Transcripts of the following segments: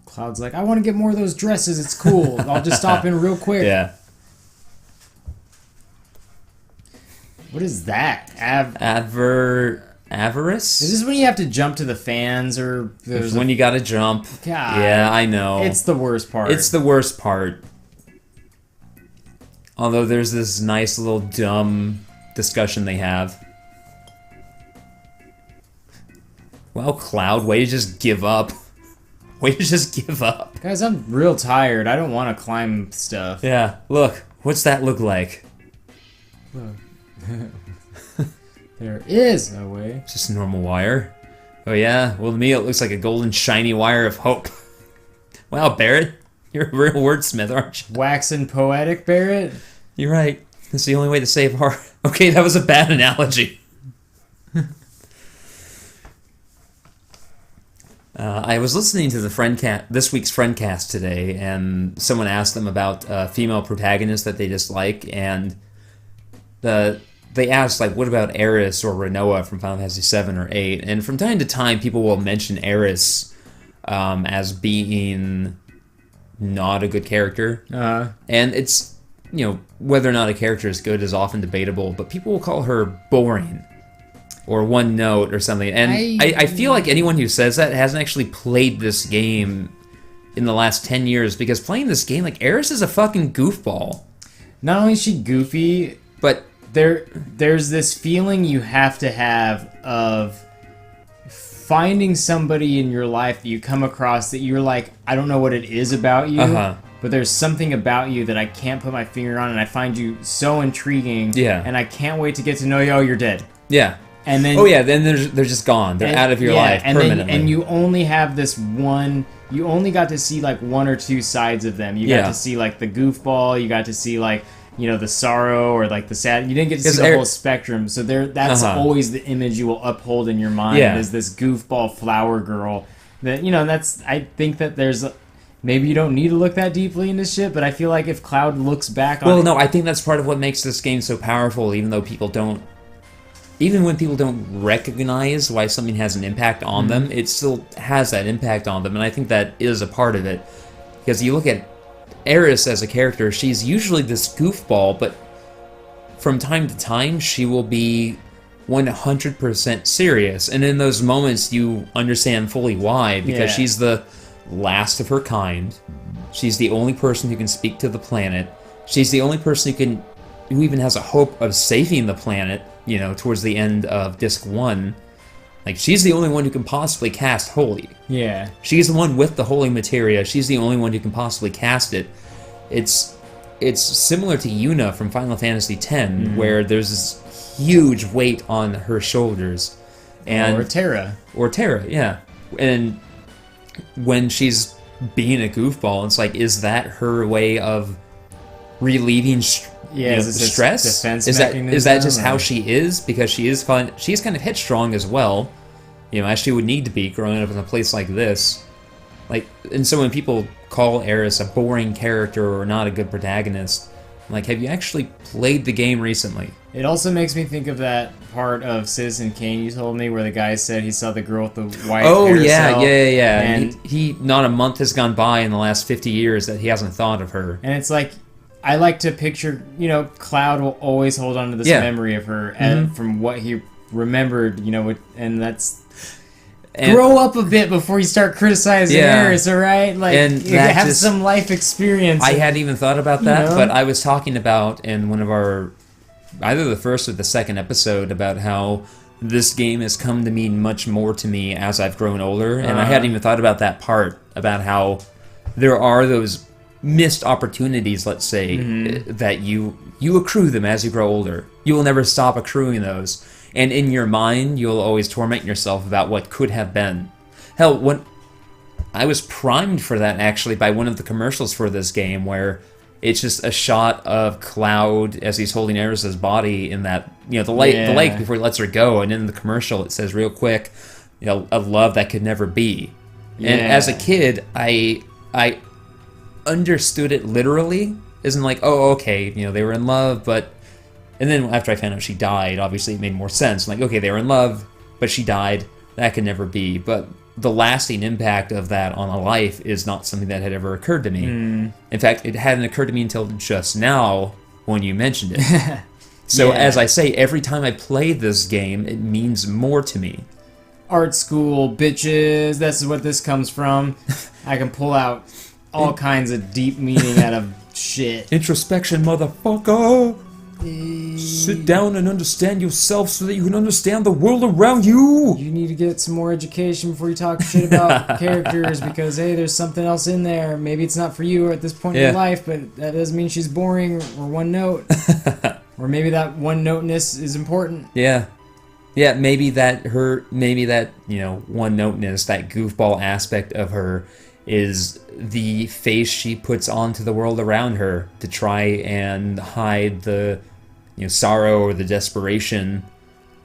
Cloud's like, I want to get more of those dresses. It's cool. I'll just stop in real quick. Yeah. What is that? Avarice? Is this when you have to jump to the fans or It's when you gotta jump. God. Yeah, I know. It's the worst part. It's the worst part. Although there's this nice little dumb discussion they have. Well, Cloud, way to just give up. Way to just give up. Guys, I'm real tired. I don't want to climb stuff. Yeah, look. What's that look like? There is no way. It's just a normal wire. Oh yeah? Well, to me it looks like a golden shiny wire of hope. Wow, Barrett. You're a real wordsmith, aren't you? Waxen poetic, Barrett? You're right. That's the only way to save our... Okay, that was a bad analogy. I was listening to the this week's Friendcast today, and someone asked them about female protagonists that they dislike, and they asked, like, what about Aeris or Rinoa from Final Fantasy 7 or 8? And from time to time, people will mention Aeris as being not a good character. And it's, you know, whether or not a character is good is often debatable, but people will call her boring. Or one note or something. And I feel like anyone who says that hasn't actually played this game in the last 10 years, because playing this game, like, Aeris is a fucking goofball. Not only is she goofy, but there's this feeling you have to have of finding somebody in your life that you come across that you're like, I don't know what it is about you, but there's something about you that I can't put my finger on, and I find you so intriguing, and I can't wait to get to know you. Oh, you're dead. Yeah. And then, then they're just gone. They're out of your life permanently. And you only have this one. You only got to see like one or two sides of them. You got to see like the goofball. You got to see like, you know, the sorrow or like the sad. You didn't get to see the whole spectrum. So that's always the image you will uphold in your mind is this goofball flower girl. That, you know, I think that there's. Maybe you don't need to look that deeply into shit, but I feel like if Cloud looks back on no, I think that's part of what makes this game so powerful, even when people don't recognize why something has an impact on them, it still has that impact on them, and I think that is a part of it. Because you look at Aeris as a character, she's usually this goofball, but from time to time, she will be 100% serious, and in those moments, you understand fully why, because she's the last of her kind, she's the only person who can speak to the planet, she's the only person who even has a hope of saving the planet, you know, towards the end of Disc 1. Like, she's the only one who can possibly cast Holy. Yeah. She's the one with the Holy Materia. She's the only one who can possibly cast it. It's similar to Yuna from Final Fantasy X, where there's this huge weight on her shoulders. Or Terra, yeah. And when she's being a goofball, it's like, is that her way of relieving stress? Is that just how she is? Because she's kind of headstrong as well, you know, as she would need to be growing up in a place like this. Like, and so when people call Aeris a boring character or not a good protagonist, like, have you actually played the game recently? It also makes me think of that part of Citizen Kane you told me where the guy said he saw the girl with the white hair cell. Yeah. And he not a month has gone by in the last 50 years that he hasn't thought of her. And it's like, I like to picture, you know, Cloud will always hold on to this memory of her and from what he remembered, you know, and that's... grow up a bit before you start criticizing Aeris, alright? Like, and have some life experience. I hadn't even thought about that, but I was talking about in one of our... either the first or the second episode about how this game has come to mean much more to me as I've grown older, and I hadn't even thought about that part, about how there are those missed opportunities, let's say, that you accrue them as you grow older. You will never stop accruing those. And in your mind, you'll always torment yourself about what could have been. Hell, when I was primed for that, actually, by one of the commercials for this game, where it's just a shot of Cloud as he's holding Aeris' body in that, you know, the lake before he lets her go, and in the commercial it says real quick, you know, a love that could never be. And as a kid, I understood it literally. Isn't like, oh, okay, you know, they were in love, but And then after I found out she died, obviously it made more sense. Like, okay, they were in love, but she died. That could never be. But the lasting impact of that on a life is not something that had ever occurred to me. In fact, it hadn't occurred to me until just now when you mentioned it. So as I say, every time I play this game, it means more to me. Art school, bitches, this is what this comes from. I can pull out all kinds of deep meaning out of shit. Introspection, motherfucker! Sit down and understand yourself so that you can understand the world around you! You need to get some more education before you talk shit about characters, because, hey, there's something else in there. Maybe it's not for you at this point in your life, but that doesn't mean she's boring or one note. Or maybe that one noteness is important. Yeah. Yeah, maybe that, you know, one noteness, that goofball aspect of her is the face she puts onto the world around her to try and hide the, you know, sorrow or the desperation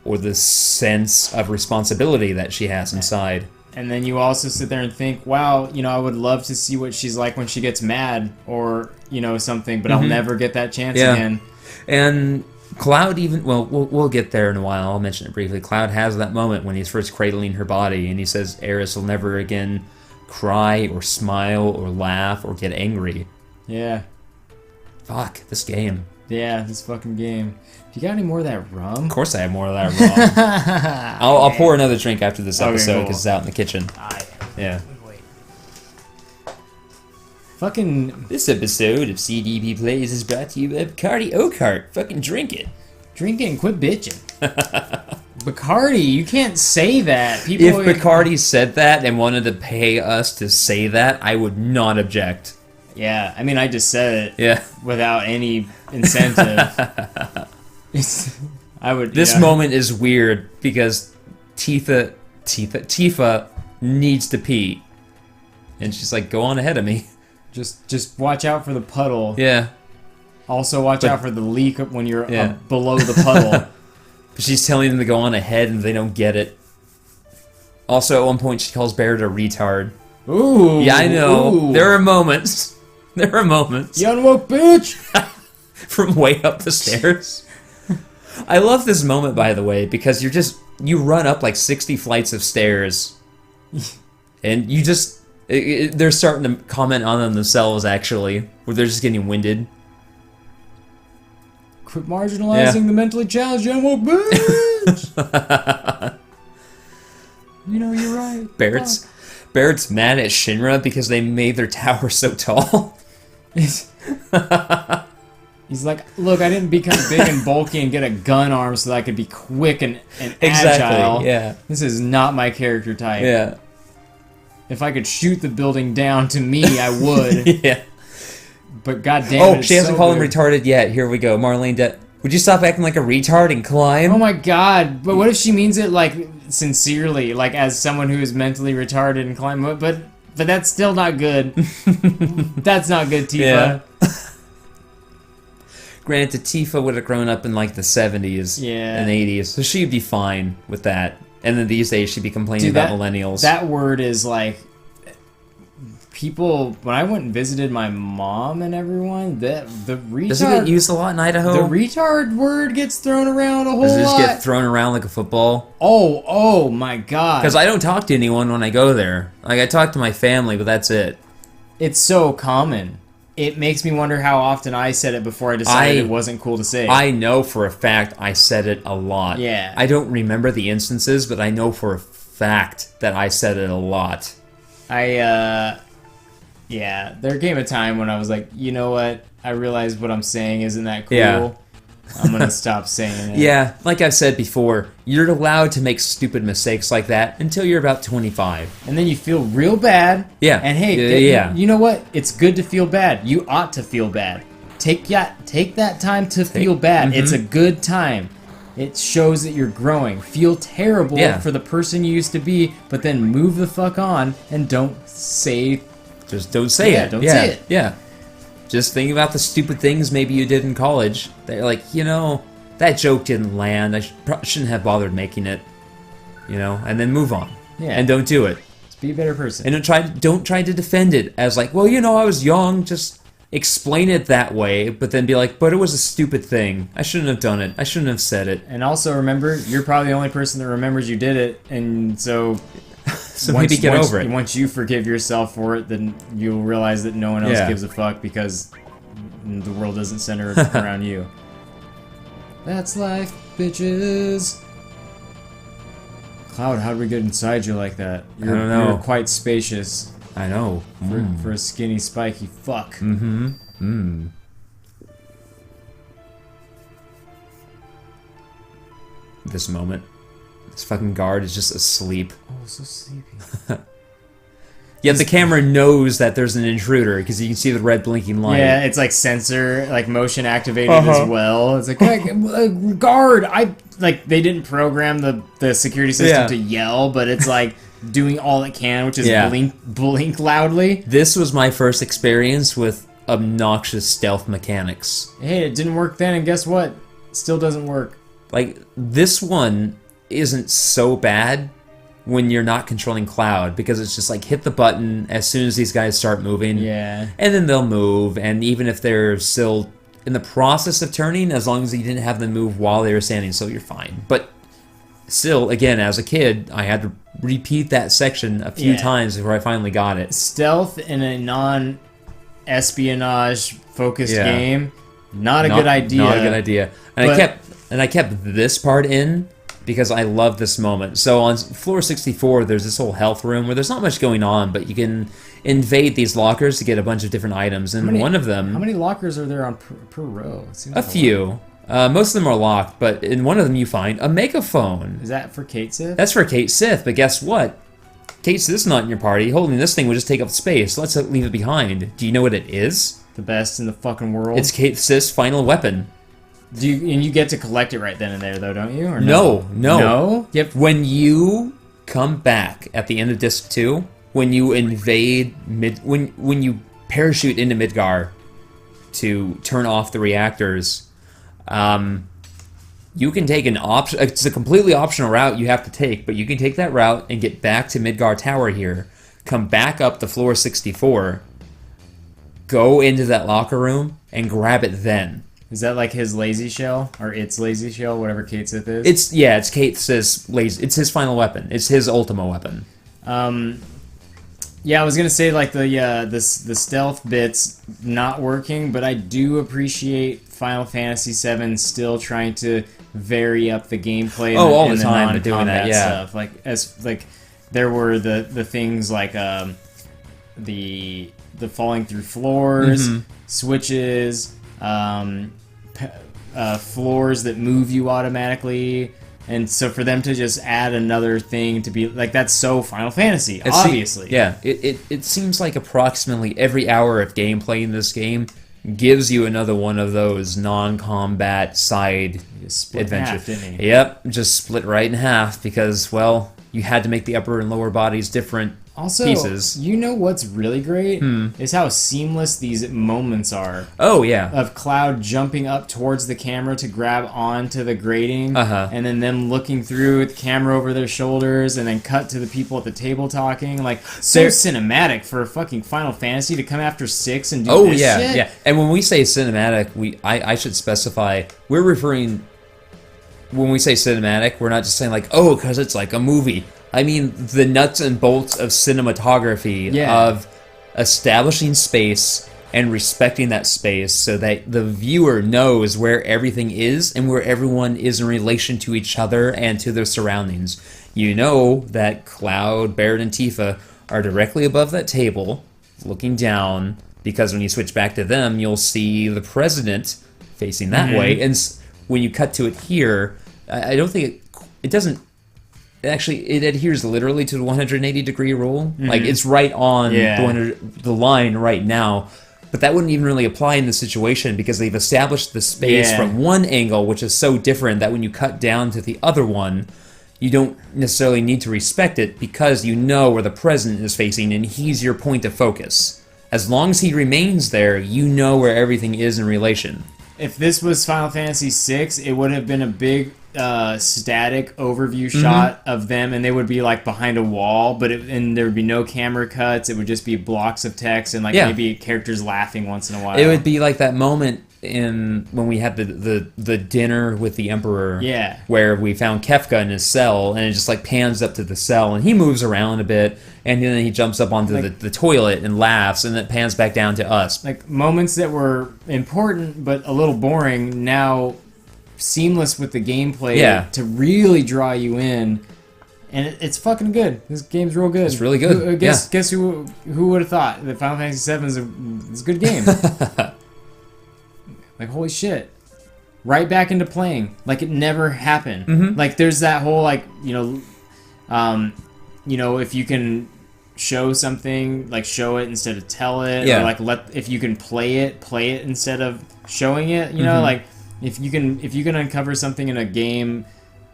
or the sense of responsibility that she has inside. And then you also sit there and think, wow, you know, I would love to see what she's like when she gets mad or, you know, something, but I'll never get that chance again. And Cloud even, well, we'll get there in a while, I'll mention it briefly. Cloud has that moment when he's first cradling her body and he says Aeris will never again cry or smile or laugh or get angry. Yeah. Fuck, this game. Yeah, this fucking game. You got any more of that rum? Of course I have more of that rum. I'll pour another drink after this episode because it's out in the kitchen. Yeah. Fucking... This episode of CDP Plays is brought to you by Bacardi Oak. Fucking drink it. Drink it and quit bitching. Bacardi, you can't say that. People if Bacardi said that and wanted to pay us to say that, I would not object. Yeah, I mean, I just said it. Yeah. Without any incentive. This moment is weird because Tifa needs to pee, and she's like, "Go on ahead of me." Just watch out for the puddle. Yeah. Also, watch out for the leak when you're below the puddle. But she's telling them to go on ahead, and they don't get it. Also, at one point, she calls Barrett a retard. Ooh. Yeah, I know. Ooh. There are moments. There are moments. You unwoke bitch! From way up the stairs. I love this moment, by the way, because you run up like 60 flights of stairs, and you just... they're starting to comment on them themselves, actually, where they're just getting winded. Quit marginalizing the mentally challenged young woke bitch! You know, you're right. Barrett's mad at Shinra because they made their tower so tall. He's like, look, I didn't become big and bulky and get a gun arm so that I could be quick and agile. Yeah. This is not my character type. Yeah. If I could shoot the building down to me, I would. Yeah. But goddamn, she hasn't called him retarded yet. Here we go. Marlene, would you stop acting like a retard and climb? Oh my god. But what if she means it, like, sincerely, like, as someone who is mentally retarded and climb? But that's still not good. That's not good, Tifa. Yeah. Granted, Tifa would have grown up in, like, the 70s and 80s, so she'd be fine with that. And then these days, she'd be complaining about millennials. That word is, like... People, when I went and visited my mom and everyone, the retard... Does it get used a lot in Idaho? The retard word gets thrown around a whole lot. Does it just get thrown around like a football? Oh my god. Because I don't talk to anyone when I go there. Like, I talk to my family, but that's it. It's so common. It makes me wonder how often I said it before I decided it wasn't cool to say. I know for a fact I said it a lot. Yeah. I don't remember the instances, but I know for a fact that I said it a lot. Yeah, there came a time when I was like, you know what? I realize what I'm saying isn't that cool. Yeah. I'm going to stop saying it. Yeah, like I've said before, you're allowed to make stupid mistakes like that until you're about 25. And then you feel real bad. Yeah. And hey, you know what? It's good to feel bad. You ought to feel bad. Take that time to feel bad. It's a good time. It shows that you're growing. Feel terrible for the person you used to be, but then move the fuck on and don't say... Just don't say it. Don't say it. Yeah. Just think about the stupid things maybe you did in college. They're like, you know, that joke didn't land. I shouldn't have bothered making it. You know, and then move on. Yeah. And don't do it. Just be a better person. And don't try to defend it as like, well, you know, I was young. Just explain it that way, but then be like, but it was a stupid thing. I shouldn't have done it. I shouldn't have said it. And also remember, you're probably the only person that remembers you did it, and so... So maybe get over it. Once you forgive yourself for it, then you'll realize that no one else gives a fuck because the world doesn't center around you. That's life, bitches. Cloud, how did we get inside you like that? I don't know. You're quite spacious. I know. For a skinny, spiky fuck. This moment. This fucking guard is just asleep. Oh, so sleepy. Yet the camera knows that there's an intruder because you can see the red blinking light. Yeah, it's like sensor, like motion activated as well. It's like, hey, guard! They didn't program the security system to yell, but it's like doing all it can, which is blink loudly. This was my first experience with obnoxious stealth mechanics. Hey, it didn't work then, and guess what? Still doesn't work. Like, this one isn't so bad when you're not controlling Cloud, because it's just like hit the button as soon as these guys start moving. Yeah. And then they'll move, and even if they're still in the process of turning, as long as you didn't have them move while they were standing still, you're fine. But still, again, as a kid, I had to repeat that section a few times before I finally got it. Stealth in a non-espionage focused game, not a good idea. Not a good idea. And I kept this part in because I love this moment. So on floor 64, there's this whole health room where there's not much going on, but you can invade these lockers to get a bunch of different items. And one of them... How many lockers are there on per row? A few. Most of them are locked, but in one of them you find a megaphone. Is that for Kate Sith? That's for Kate Sith, but guess what? Kate Sith's not in your party. Holding this thing would just take up space. Let's leave it behind. Do you know what it is? The best in the fucking world? It's Kate Sith's final weapon. And you get to collect it right then and there, though, don't you? Or no? No? Yep. When you come back at the end of Disc 2, when you invade when you parachute into Midgar to turn off the reactors, you can take an option. It's a completely optional route you have to take, but you can take that route and get back to Midgar Tower here, come back up to floor 64, go into that locker room, and grab it then. Is that like his lazy shell? Or its lazy shell, whatever Kate Sith is? It's Kate Sith's lazy... It's his final weapon. It's his Ultima weapon. Yeah, I was gonna say, like, the stealth bit's not working, but I do appreciate Final Fantasy VII still trying to vary up the gameplay all the the time doing that, stuff. Like, there were the things like, the falling through floors, switches, floors that move you automatically, and so for them to just add another thing to be like, that's so Final Fantasy, obviously. It seems like approximately every hour of gameplay in this game gives you another one of those non-combat side adventures. Yep, just split right in half because, well, you had to make the upper and lower bodies different. Also, pieces. You know what's really great? Is how seamless these moments are. Oh, yeah. Of Cloud jumping up towards the camera to grab onto the grating, and then them looking through with the camera over their shoulders, and then cut to the people at the table talking. Like, so cinematic for a fucking Final Fantasy to come after 6 and do this shit. Yeah. And when we say cinematic, I should specify, we're referring... When we say cinematic, we're not just saying like, oh, because it's like a movie. I mean, the nuts and bolts of cinematography, of establishing space and respecting that space so that the viewer knows where everything is and where everyone is in relation to each other and to their surroundings. You know that Cloud, Barret, and Tifa are directly above that table, looking down, because when you switch back to them, you'll see the president facing that way. And when you cut to it here, I don't think it doesn't... Actually, it adheres literally to the 180-degree rule. Like, it's right on the line right now. But that wouldn't even really apply in this situation because they've established the space from one angle, which is so different that when you cut down to the other one, you don't necessarily need to respect it because you know where the president is facing and he's your point of focus. As long as he remains there, you know where everything is in relation. if this was Final Fantasy VI, it would have been a big static overview shot of them, and they would be like behind a wall, and there would be no camera cuts. It would just be blocks of text and like maybe characters laughing once in a while. It would be like that moment when we had the dinner with the Emperor, where we found Kefka in his cell, and it just like pans up to the cell, and he moves around a bit, and then he jumps up onto like, the toilet and laughs, and then it pans back down to us. Like moments that were important but a little boring, now seamless with the gameplay to really draw you in. And it's fucking good. This game's real good. It's really good. Guess who would have thought that Final Fantasy VII is a good game? Like, holy shit. Right back into playing. Like, it never happened. Like, there's that whole, like, if you can show something, like, show it instead of tell it. Or, like, if you can play it instead of showing it. You know, like, if you can uncover something in a game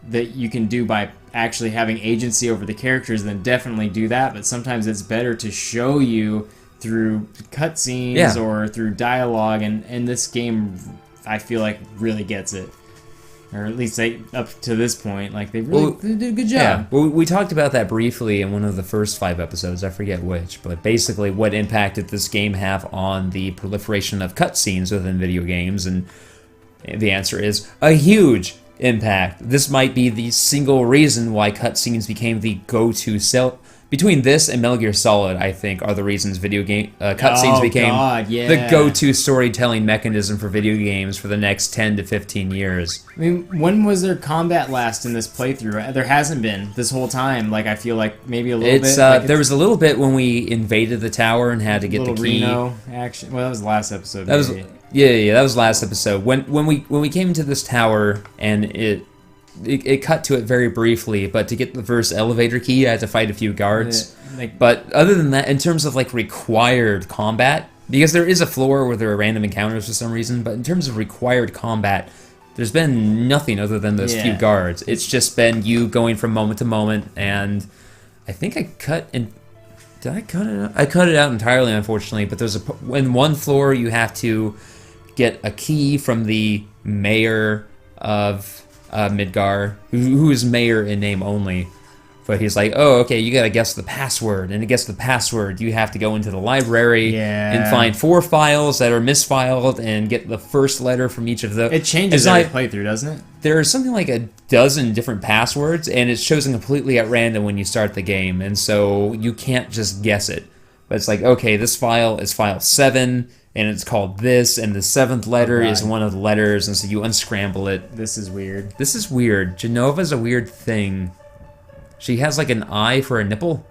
that you can do by actually having agency over the characters, then definitely do that. But sometimes it's better to show you through cutscenes or through dialogue, and this game, I feel like, really gets it. Or at least up to this point, like they did a good job. Yeah. Well, we talked about that briefly in one of the first 5 episodes. I forget which, but basically, what impact did this game have on the proliferation of cutscenes within video games? And the answer is a huge impact. This might be the single reason why cutscenes became the go-to between this and Metal Gear Solid, I think, are the reasons video game cutscenes became the go-to storytelling mechanism for video games for the next 10 to 15 years. I mean, when was there combat last in this playthrough? There hasn't been this whole time. Like, I feel like maybe a little bit. There was a little bit when we invaded the tower and had to get the key. Reno action. Well, that was the last episode. That was that was last episode. When we came into this tower and it cut to it very briefly, but to get the first elevator key, I had to fight a few guards. But other than that, in terms of like required combat, because there is a floor where there are random encounters for some reason, but in terms of required combat, there's been nothing other than those few guards. It's just been you going from moment to moment, and I think I cut in. Did I cut it out? I cut it out entirely, unfortunately, but there's in one floor you have to get a key from the mayor of Midgar, who is mayor in name only, but he's like, oh, okay, you gotta guess the password, and to guess the password, you have to go into the library and find 4 files that are misfiled and get the first letter from each of those. It changes every playthrough, doesn't it? There's something like a dozen different passwords, and it's chosen completely at random when you start the game, and so you can't just guess it. But it's like, okay, this file is file 7, and it's called this, and the 7th letter is one of the letters, and so you unscramble it. This is weird. This is weird. Genova's a weird thing. She has like an eye for a nipple.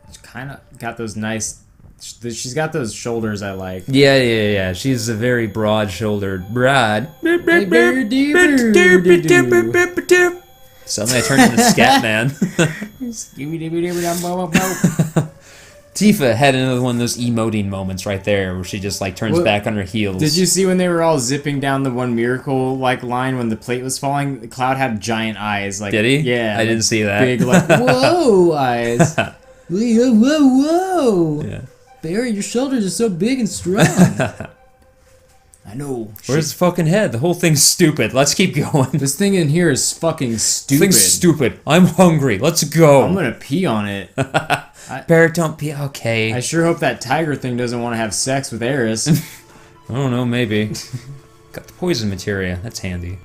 She's kind of got those nice... She's got those shoulders I like. Yeah. She's a very broad-shouldered bride. Suddenly I turned into Scat Man. Tifa had another one of those emoting moments right there where she just like turns back on her heels. Did you see when they were all zipping down the one miracle like line when the plate was falling? Cloud had giant eyes. Like, did he? Yeah. I didn't see that. Big like whoa eyes. Whoa. Yeah. Barry, your shoulders are so big and strong. I know. Where's the fucking head? The whole thing's stupid. Let's keep going. This thing in here is fucking stupid. Thing's stupid. I'm hungry. Let's go. I'm gonna pee on it. Barrett, don't pee. Okay. I sure hope that tiger thing doesn't want to have sex with Eris. I don't know, maybe. Got the poison materia. That's handy.